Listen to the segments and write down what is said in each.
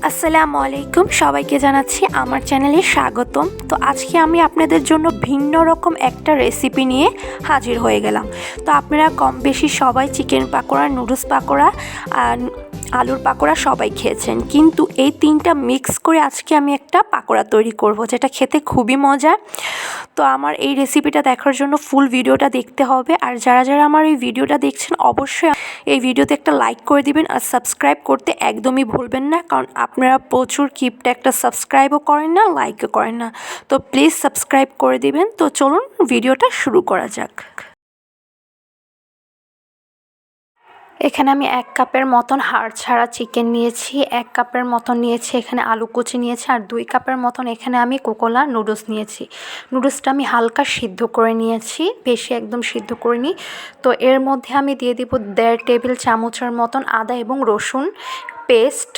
আসসালামু আলাইকুম, সবাইকে জানাচ্ছি আমার চ্যানেলে স্বাগতম। তো আজকে আমি আপনাদের জন্য ভিন্ন রকম একটা রেসিপি নিয়ে হাজির হয়ে গেলাম। তো আপনারা কম বেশি সবাই চিকেন পাকোড়া, নুডলস পাকোড়া আর আলুর পাকোড়া সবাই খেয়েছেন, কিন্তু এই তিনটা মিক্স করে আজকে আমি একটা পাকোড়া তৈরি করব, যেটা খেতে খুবই মজা। তো আমার এই রেসিপিটা দেখার জন্য ফুল ভিডিওটা দেখতে হবে। আর যারা যারা আমার এই ভিডিওটা দেখছেন, অবশ্যই এই ভিডিওতে একটা লাইক করে দিবেন আর সাবস্ক্রাইব করতে একদমই ভুলবেন না, কারণ আপনারা প্রচুর কিপটা একটা সাবস্ক্রাইবও করেন না, লাইকও করেন না। তো প্লিজ সাবস্ক্রাইব করে দিবেন। তো চলুন ভিডিওটা শুরু করা যাক। এখানে আমি 1 কাপের মতন হাড় ছাড়া চিকেন নিয়েছি, 1 কাপের মতন নিয়েছি এখানে আলু কুচি নিয়েছি, আর 2 কাপের মতন এখানে আমি কোকোলা নুডলস নিয়েছি। নুডলসটা আমি হালকা সিদ্ধ করে নিয়েছি, বেশি একদম সিদ্ধ করিনি। তো এর মধ্যে আমি দিয়ে দিব 1.5 টেবিল চামচের মতন আদা এবং রসুন পেস্ট,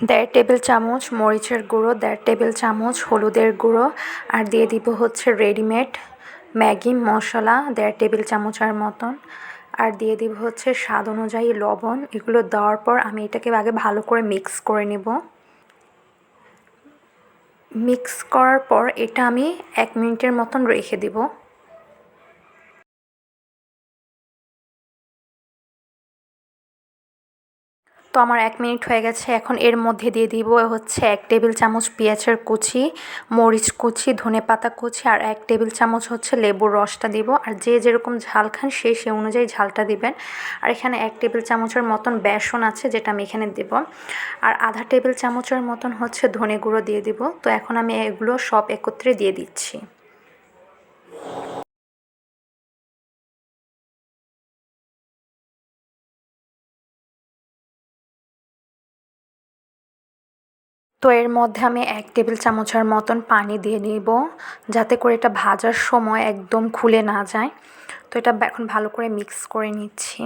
1.5 টেবিল চামচ মরিচের গুঁড়ো, 1.5 টেবিল চামচ হলুদের গুঁড়ো, আর দিয়ে দিব হচ্ছে রেডিমেড ম্যাগি মশলা 1.5 টেবিল চামচের মতন, আর দিয়ে দিব হচ্ছে স্বাদ অনুযায়ী লবণ। এগুলো দেওয়ার পর আমি এটাকে আগে ভালো করে মিক্স করে নেব। মিক্স করার পর এটা আমি 1 মিনিটের মতন রেখে দেব। তো আমার 1 মিনিট হয়ে গেছে। এখন এর মধ্যে দিয়ে দিব হচ্ছে 1 টেবিল চামচ পেঁয়াজের কুচি, মরিচ কুচি, ধনেপাতা কুচি, আর 1 টেবিল চামচ হচ্ছে লেবুর রসটা দিব। আর যে যেরকম ঝাল খান সে অনুযায়ী ঝালটা দিবেন। আর এখানে 1 টেবিল চামচের মতন বেসন আছে, যেটা আমি এখানে দেব। আর আধা টেবিল চামচের মতন হচ্ছে ধনে গুঁড়ো দিয়ে দিব। তো এখন আমি এগুলো সব একত্রে দিয়ে দিচ্ছি। তো এর মধ্যে আমি 1 টেবিল চামচের মতন পানি দিয়ে নিব, যাতে করে এটা ভাজার সময় একদম খুলে না যায়। তো এটা এখন ভালো করে মিক্স করে নিচ্ছি।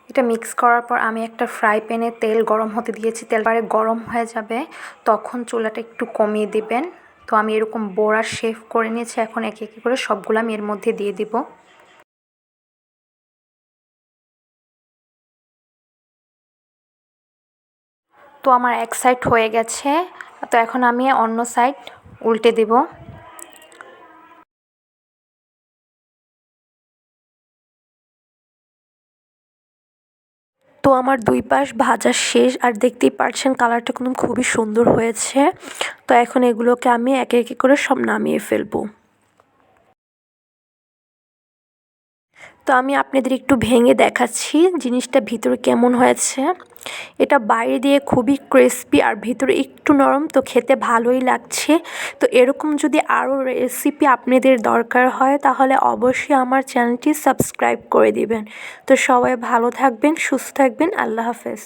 এটা মিক্স করার পর আমি একটা ফ্রাই প্যানে তেল গরম হতে দিয়েছি। তেল পরে গরম হয়ে যাবে, তখন চুলাটা একটু কমিয়ে দিবেন। তো আমি এরকম বড়া শেপ করে নিয়েছি। এখন একে একে করে সবগুলো আমি এর মধ্যে দিয়ে দিব। তো আমার এক সাইড হয়ে গেছে, তো এখন আমি অন্য সাইড উল্টে দেব। তো আমার 2 পাশ ভাজা শেষ, আর দেখতেই পারছেন কালারটা কিন্তু খুবই সুন্দর হয়েছে। তো এখন এগুলোকে আমি একে একে করে সব নামিয়ে ফেলবো। তো আমি আপনাদের একটু ভেঙে দেখাচ্ছি জিনিসটা ভিতরে কেমন হয়েছে। এটা বাইরে দিয়ে খুবই ক্রিস্পি আর ভিতরে একটু নরম, তো খেতে ভালোই লাগছে। তো এরকম যদি আরও রেসিপি আপনাদের দরকার হয়, তাহলে অবশ্যই আমার চ্যানেলটি সাবস্ক্রাইব করে দিবেন। তো সবাই ভালো থাকবেন, সুস্থ থাকবেন। আল্লাহ হাফেজ।